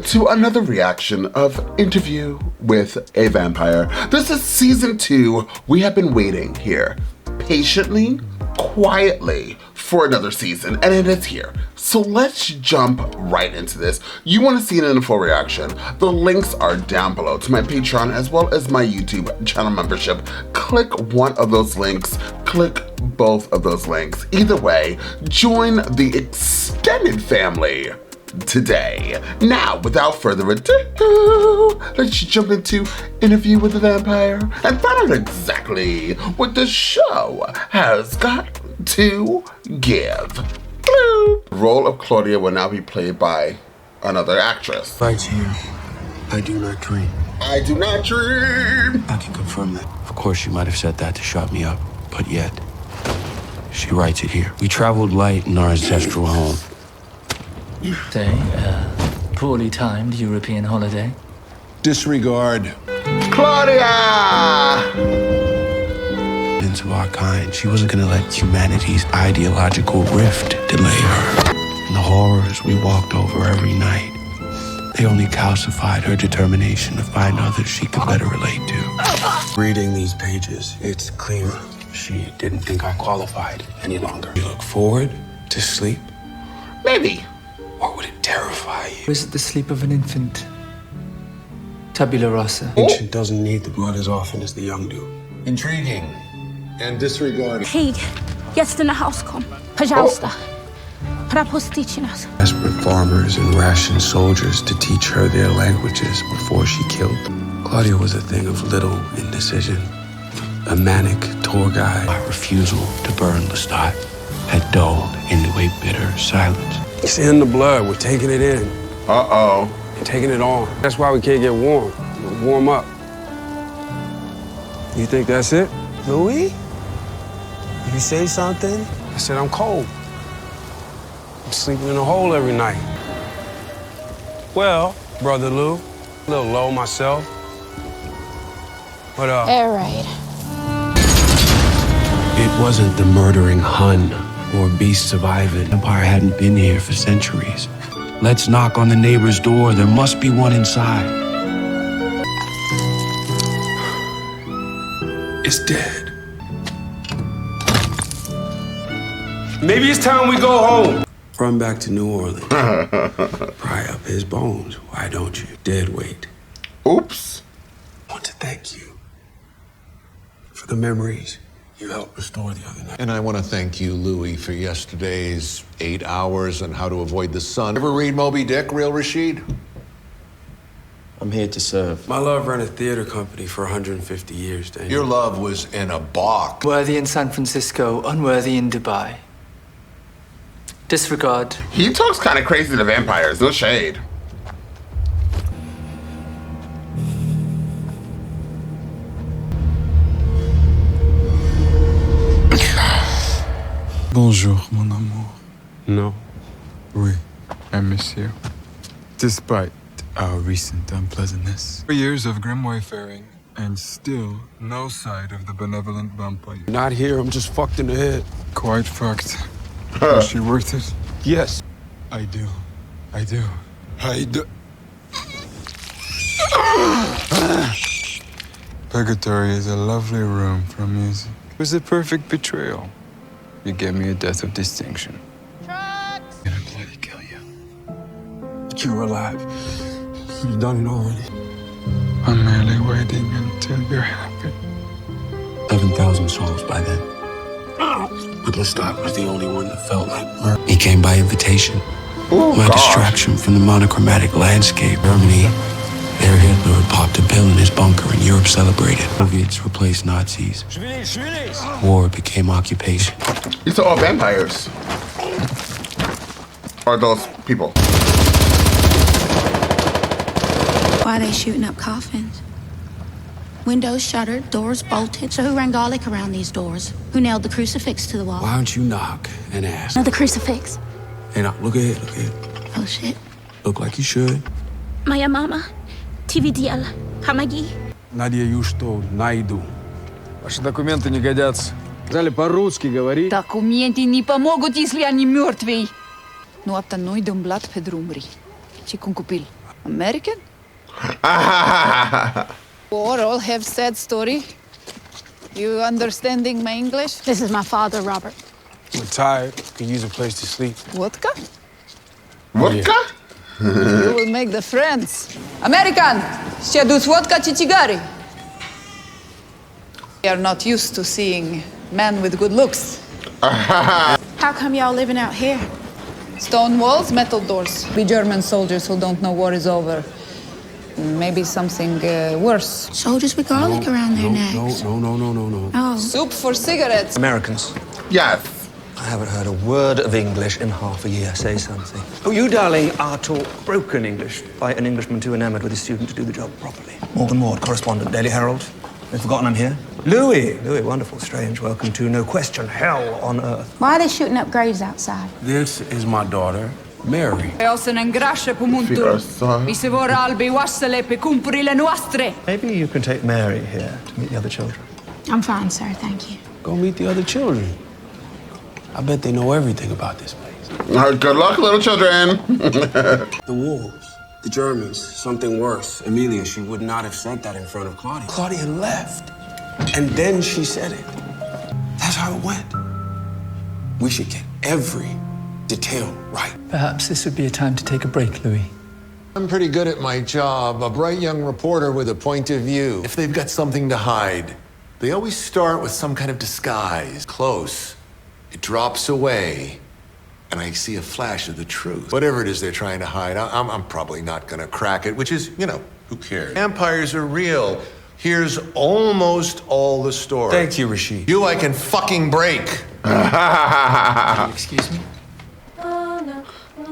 to another reaction of Interview with a Vampire. This is season 2. We have been waiting here patiently, quietly for another season, and it is here. So let's jump right into this. You want to see it in a full reaction? The links are down below to my Patreon as well as my YouTube channel membership. Click one of those links, click both of those links. Either way, join the extended family today. Now, without further ado, let's jump into Interview with the Vampire and find out exactly what the show has got to give. The role of Claudia will now be played by another actress. Right here, I do not dream. I do not dream. I can confirm that. Of course, she might have said that to shut me up, but yet, she writes it here. We traveled light in our ancestral home. Say, poorly timed European holiday. Disregard. Claudia! Of our kind, she wasn't gonna let humanity's ideological rift delay her. And the horrors we walked over every night, they only calcified her determination to find others she could better relate to. Reading these pages, it's clear she didn't think I qualified any longer. You look forward to sleep? Maybe. Or would it terrify you? Or is it the sleep of an infant? Tabula rasa. Ancient doesn't need the blood as often as the young do. Intriguing. And disregard. Hej, gästerna house kom. Пожалуйста. Пропустите нас. Desperate farmers and rationed soldiers to teach her their languages before she killed them. Claudia was a thing of little indecision. A manic tour guide. My refusal to burn Lestat had dulled into a bitter silence. It's in the blood. We're taking it in. Uh-oh. We're taking it on. That's why we can't get warm. Warm up. You think that's it? Louis? You say something? I said, I'm cold. I'm sleeping in a hole every night. Well, Brother Lou, a little low myself. What up? All right. It wasn't the murdering Hun or beast surviving. The Empire hadn't been here for centuries. Let's knock on the neighbor's door. There must be one inside. It's dead. Maybe it's time we go home. Run back to New Orleans. Pry up his bones. Why don't you? Dead weight. Oops. I want to thank you for the memories you helped restore the other night. And I want to thank you, Louis, for yesterday's 8 hours on how to avoid the sun. Ever read Moby Dick, Real Rashid? I'm here to serve. My love ran a theater company for 150 years, Daniel. Your love was in a box. Worthy in San Francisco, unworthy in Dubai. Disregard. He talks kind of crazy to vampires, no shade. Bonjour, mon amour. No. Oui, I miss you. Despite our recent unpleasantness. 4 years of grim wayfaring, and still no sight of the benevolent vampire. Not here, I'm just fucked in the head. Quite fucked. Was she worth it? Yes. I do. I do. I do. Purgatory is a lovely room for music. It was a perfect betrayal. You gave me a death of distinction. I'm gonna bloody kill you. But you were alive. You've done it already. I'm merely waiting until you're happy. 11,000 souls by then. But Lestat was the only one that felt like murder. He came by invitation. My distraction from the monochromatic landscape. Germany, their Hitler had popped a pill in his bunker and Europe celebrated. Soviets replaced Nazis. War became occupation. These are all vampires. Or those people. Why are they shooting up coffins? Windows shuttered, doors bolted. So who ran garlic around these doors? Who nailed the crucifix to the wall? Why don't you knock and ask? Another crucifix. Hey, now, look ahead, look ahead. Oh, shit. Look like you should. Моя мама. Ты видела? Помоги. Надя, you что, найду. Ваши документы не годятся. Сказали по-русски говори. Документы не помогут, если они мертвые. Nu apta noi de umblat pe drumuri. Ce cum copil. American? Or all have sad story. You understanding my English? This is my father, Robert. We're tired. Could use a place to sleep. Vodka? Vodka? You will make the friends. American! Ще дуть водка чи cigari? We are not used to seeing men with good looks. How come y'all living out here? Stone walls, metal doors. We German soldiers who don't know war is over. Maybe something worse. Soldiers with garlic around their necks. No. Oh. Soup for cigarettes. Americans. Yes. I haven't heard a word of English in half a year. Say something. Oh, you, darling, are taught broken English by an Englishman too enamored with his student to do the job properly. Morgan Ward, correspondent, Daily Herald. They've forgotten I'm here. Louis, wonderful, strange. Welcome to, no question, hell on earth. Why are they shooting up graves outside? This is my daughter, Mary. Maybe you can take Mary here to meet the other children. I'm fine, sir, thank you. Go meet the other children. I bet they know everything about this place. Good luck, little children. The wolves, the Germans, something worse. Emilia, she would not have said that in front of Claudia. Claudia left, and then she said it. That's how it went. We should get every detail right. Perhaps this would be a time to take a break, Louis. I'm pretty good at my job, a bright young reporter with a point of view. If they've got something to hide, they always start with some kind of disguise. Close, it drops away, and I see a flash of the truth. Whatever it is they're trying to hide, I'm probably not gonna crack it, which is, who cares? Vampires are real. Here's almost all the story. Thank you, Rashid. You I can fucking break. Excuse me?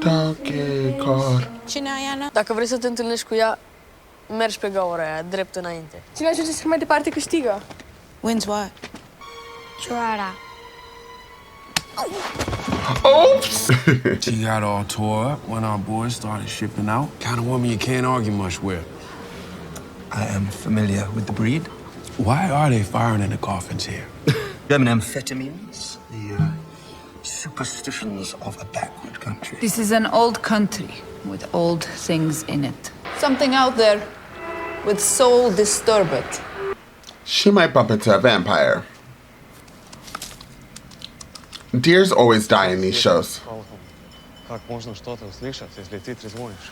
Donkey Kong. Cine ai, Ana? Dacă vrei să te întâlnești cu ea, mergi pe gaura aia, drept înainte. Cine ajunge să mai departe câștigă. Wins what? Try it out. Oops! She got all tore up when our boys started shipping out. Kind of woman you can't argue much with. I am familiar with the breed. Why are they firing in the coffins here? German amphetamines, the superstitions of a backward country. This is an old country with old things in it. Something out there with soul disturbed. She might bump into a vampire. Deers always die in these shows. Как можно что-то услышать, если ты трезвонишь?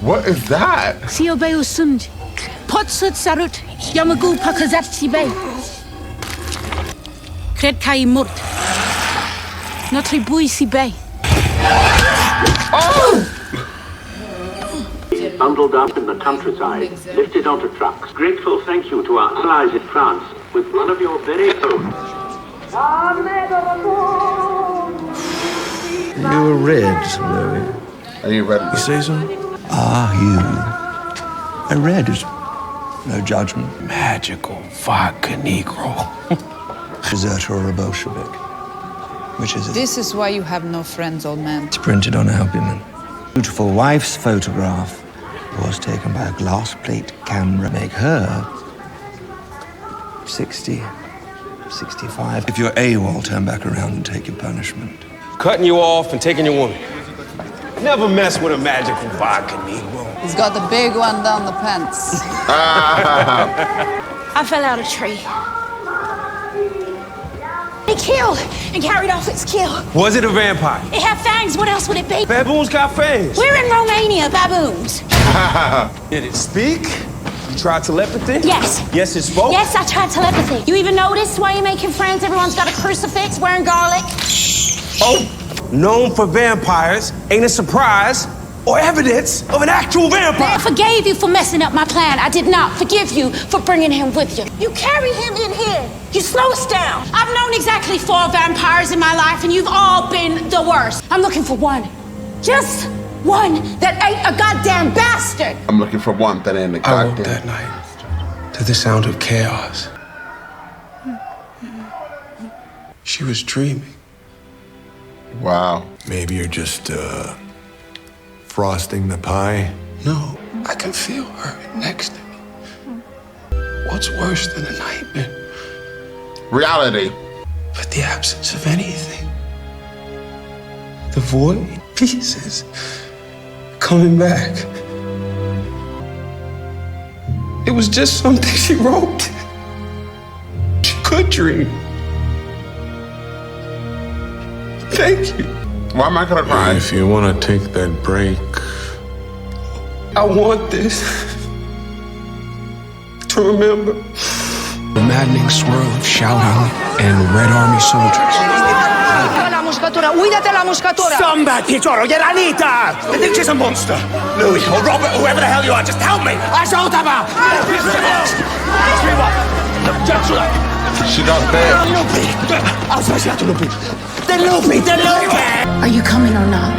What is that? Si obeu sunt. Pot să sarut. Yamagu pakazat si bei. Cred că ai mort. Nu trebuie si bei. Bundled up in the countryside, lifted onto trucks. Grateful thank you to our allies in France with one of your very own. You were red, Louis. Are you ready? You say so? Are you? A red is no judgment. Magical vodka Negro. Deserter or a Bolshevik? Which is it? This is why you have no friends, old man. It's printed on albumin. Beautiful wife's photograph was taken by a glass plate camera. Make her 60, 65. If you're AWOL, turn back around and take your punishment. Cutting you off and taking your woman. Never mess with a magical vodka Negro. He's got the big one down the pants. I fell out of a tree. They killed and carried off its kill. Was it a vampire? It had fangs. What else would it be? Baboons got fangs. We're in Romania, baboons. Did it speak? You tried telepathy? Yes. Yes, it spoke? Yes, I tried telepathy. You even notice why you're making friends? Everyone's got a crucifix, wearing garlic. Oh, known for vampires, ain't a surprise or evidence of an actual vampire. I forgave you for messing up my plan. I did not forgive you for bringing him with you. You carry him in here. You slow us down. I've known exactly 4 vampires in my life, and you've all been the worst. I'm looking for one. Just one that ain't a goddamn bastard. I'm looking for one that ain't a I woke goddamn. that night to the sound of chaos. She was dreaming. Wow. Maybe you're just, frosting the pie? No, I can feel her next to me. What's worse than a nightmare? Reality. But the absence of anything. The void, pieces, coming back. It was just something she wrote. She could dream. Thank you. Why am I gonna cry? If you want to take that break, I want this to remember. The maddening swirl of shouting and Red Army soldiers. Stand Pietro, you're Anita! I think she's a monster. Louis, or Robert, whoever the hell you are, just help me! Ascoltami! She got bad. Are you coming or not?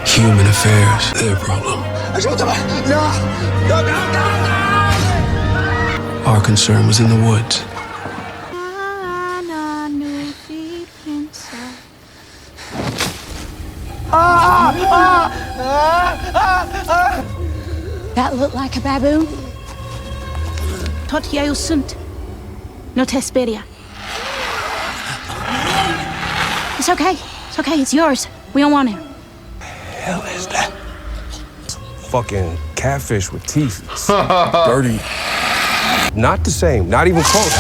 Human affairs, their problem. Our concern was in the woods. That looked like a baboon? Tot eu sunt. No te speria. It's okay. It's okay. It's yours. We don't want it. Hell is that? Fucking catfish with teeth. It's dirty. Not the same. Not even close.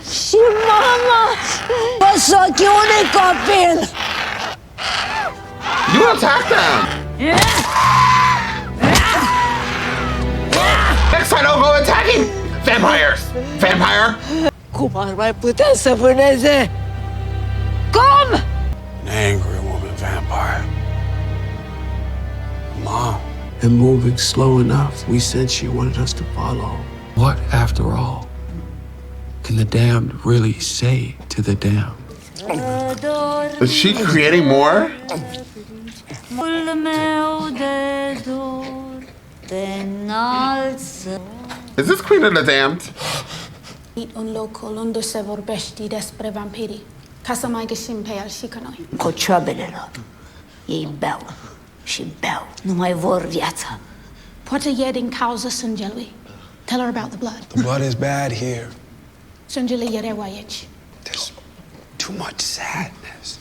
Și mama! Păsăchiune copil! You attack them! Next time don't go attacking vampires! Vampire! Cum ar mai putea să vâneze? Cum? An angry woman vampire. Mom. And moving slow enough, we said she wanted us to follow. What, after all, can the damned really say to the damned? Is she creating more? Is this Queen of the Damned? Un locul unde se vorbește despre vampirii, ca să mai găsim pe el și ca noi. Cocioabelelor. Ei beau și beau. Nu mai vor viața. Poate e din cauza sângelui. Tell her about the blood. The blood is bad here. Sângele e rău aici. There's too much sadness.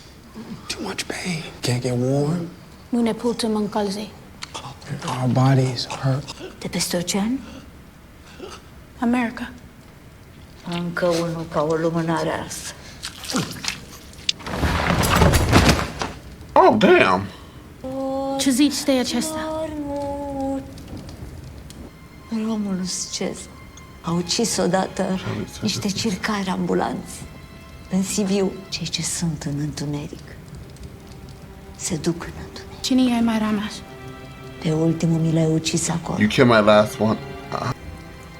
Too much pain. Can't get warm. Nu ne putem încălzi. Our bodies hurt. De peste ocean? America. Încă unul ca o lumânare arsă. Oh, damn. Ce zici de acesta? Romulus Cezar a ucis odată niște circari ambulanți. În Sibiu, cei ce sunt în întuneric se duc în întuneric. Cine e mai rămas? Pe ultimul mi l-ai ucis acolo. You killed my last one.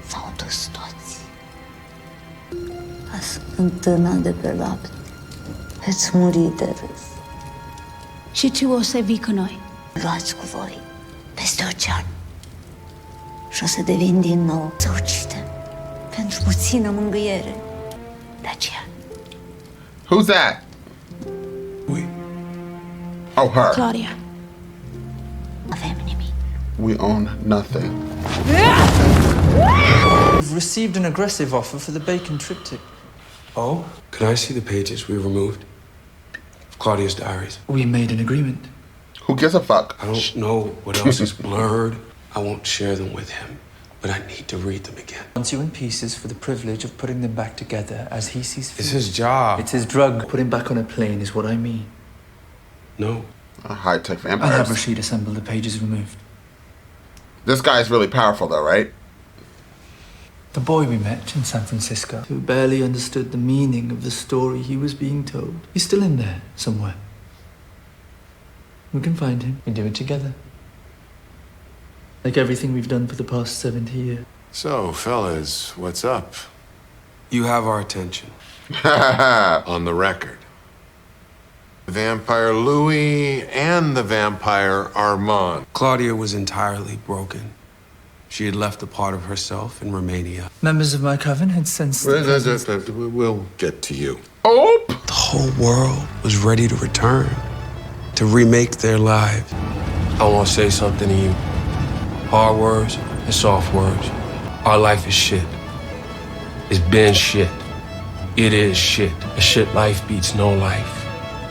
S-au dus toți. La smântâna de pe lapte. Veți muri de râs. Și tu o să vii cu noi. Luați cu voi peste ocean. Și o să devin din nou să ucidem pentru puțină mângâiere. De aceea. Who's that? Oh, her. Claudia. Avem nimic. We own nothing. We've received an aggressive offer for the Bacon triptych. Oh? Can I see the pages we removed? Claudia's diaries. We made an agreement. Who gives a fuck? I don't know what else is blurred. I won't share them with him, but I need to read them again. Wants you in pieces for the privilege of putting them back together as he sees fit. It's his job. It's his drug. Put him back on a plane is what I mean. No. High-tech I'll have vampires. Rashid assemble the pages removed. This guy's really powerful though, right? The boy we met in San Francisco, who barely understood the meaning of the story he was being told. He's still in there, somewhere. We can find him. We do it together. Like everything we've done for the past 70 years. So, fellas, what's up? You have our attention. On the record. Vampire Louis and the vampire Armand. Claudia was entirely broken. She had left a part of herself in Romania. Members of my coven had sensed the presence. We'll get to you. Oh! The whole world was ready to return, to remake their lives. I want to say something to you. Hard words and soft words. Our life is shit. It's been shit. It is shit. A shit life beats no life.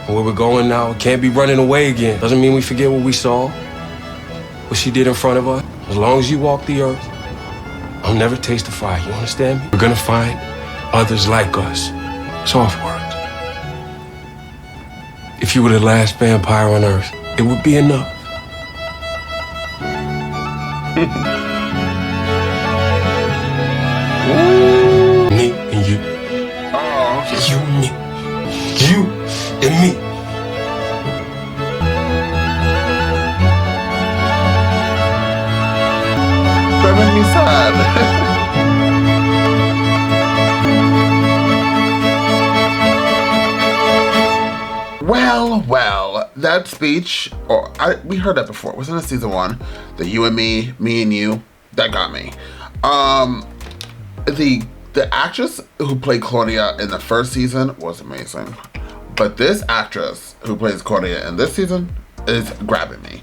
And where we're going now, it can't be running away again. Doesn't mean we forget what we saw, what she did in front of us. As long as you walk the earth, I'll never taste the fire. You understand me? We're gonna find others like us. Soft words. If you were the last vampire on earth, it would be enough. Me and you. You and me. You and me. That made me sad. Well, that speech, we heard that before. It was in season 1. The you and me and you, that got me. The actress who played Claudia in the first season was amazing. But this actress who plays Claudia in this season is grabbing me.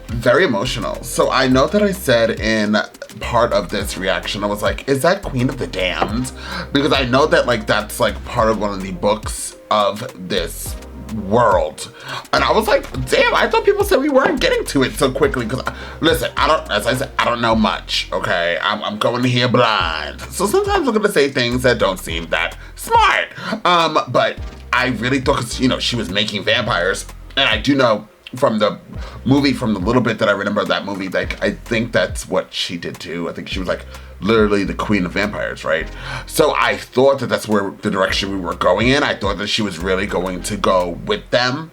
Very emotional. So I know that I said in part of this reaction, I was like, is that Queen of the Damned? Because I know that like that's like part of one of the books of this world. And I was like, damn, I thought people said we weren't getting to it so quickly. Because listen, as I said, I don't know much, okay? I'm going here blind. So sometimes I'm gonna say things that don't seem that smart. But I really thought, cause you know, she was making vampires. And I do know from the movie, from the little bit that I remember of that movie, like I think that's what she did too. I think she was like literally the queen of vampires, right? So I thought that that's where the direction we were going in. I thought that she was really going to go with them.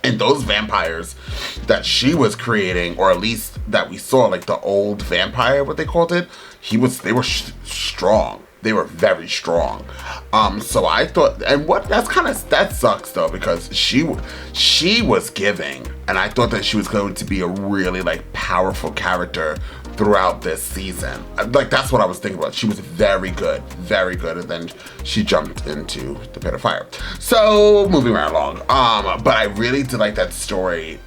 And those vampires that she was creating, or at least that we saw, like the old vampire, what they called it, they were strong. They were very strong. So I thought, and that sucks though, because she was giving, and I thought that she was going to be a really like powerful character throughout this season. Like that's what I was thinking about. She was very good, and then she jumped into the pit of fire. So moving right along, but I really did like that story.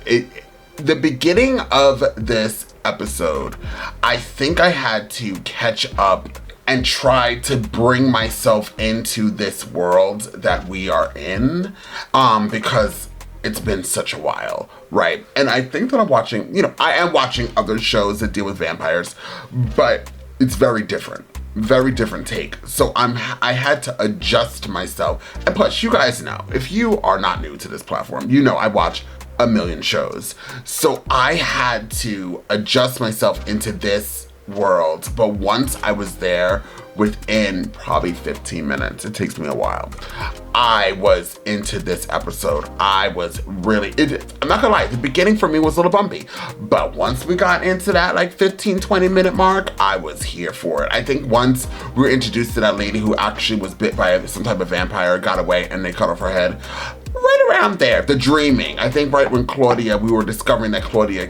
The beginning of this episode, I think I had to catch up and try to bring myself into this world that we are in, because it's been such a while, right? And I think that I am watching other shows that deal with vampires, but it's very different take. So I had to adjust myself. And plus, you guys know, if you are not new to this platform, you know I watch a million shows. So I had to adjust myself into this world, but once I was there, within probably 15 minutes, it takes me a while, I was into this episode. I was really, I'm not gonna lie, the beginning for me was a little bumpy, but once we got into that like 15-20 minute mark, I was here for it. I think once we were introduced to that lady who actually was bit by some type of vampire, got away, and they cut off her head, right around there, the dreaming. I think right when we were discovering that Claudia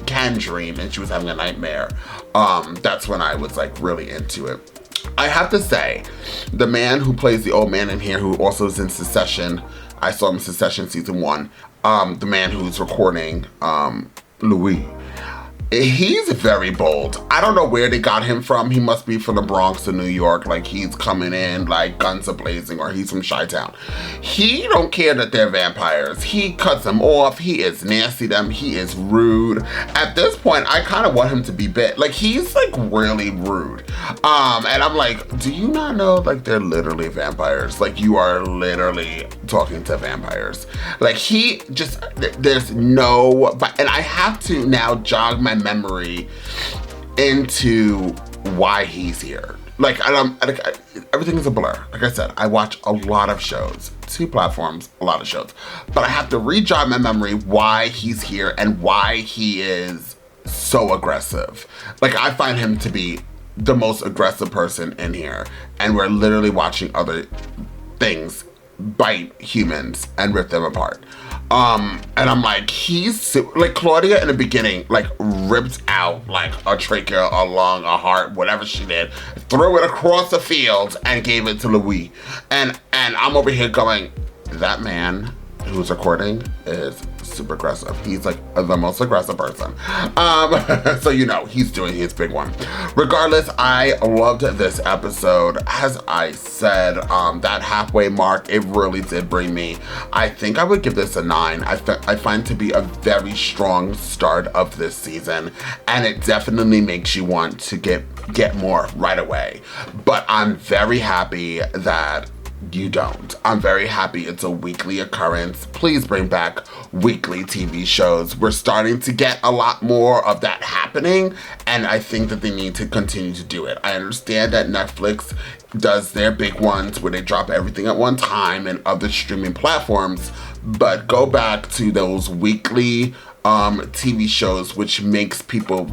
can dream, and she was having a nightmare. That's when I was like really into it. I have to say, the man who plays the old man in here, who also is in Succession, I saw him in Succession season 1, the man who's recording Louis, he's very bold. I don't know where they got him from. He must be from the Bronx of New York. Like he's coming in like guns a-blazing, or he's from Chi-Town. He don't care that they're vampires. He cuts them off. He is nasty to them. He is rude. At this point, I kind of want him to be bit. Like he's like really rude. And I'm like, do you not know like they're literally vampires? Like you are literally talking to vampires. Like there's no, and I have to now jog my memory into why he's here. Like everything is a blur. Like I said, I watch a lot of shows, 2 platforms, a lot of shows, but I have to re-jog my memory why he's here and why he is so aggressive. Like I find him to be the most aggressive person in here, and we're literally watching other things bite humans and rip them apart. And I'm like, like Claudia in the beginning, like ripped out like a trachea, a lung, a heart, whatever she did, threw it across the field and gave it to Louis. And I'm over here going, that man who's recording is super aggressive. He's like the most aggressive person. So you know, he's doing his big one. Regardless, I loved this episode. As I said, that halfway mark, it really did bring me. I think I would give this a 9. I find it to be a very strong start of this season, and it definitely makes you want to get more right away. But I'm very happy that you don't. I'm very happy it's a weekly occurrence. Please bring back weekly TV shows. We're starting to get a lot more of that happening, and I think that they need to continue to do it. I understand that Netflix does their big ones where they drop everything at one time and other streaming platforms, but go back to those weekly TV shows, which makes people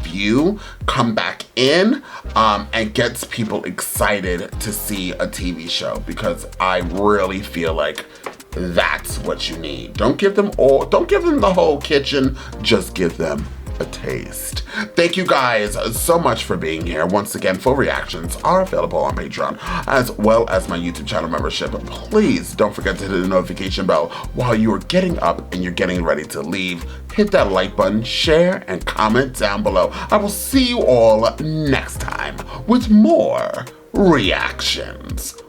come back in, and gets people excited to see a TV show, because I really feel like that's what you need. Don't give them the whole kitchen, just give them a taste. Thank you guys so much for being here. Once again, full reactions are available on Patreon, as well as my YouTube channel membership. Please don't forget to hit the notification bell while you are getting up and you're getting ready to leave. Hit that like button, share, and comment down below. I will see you all next time with more reactions.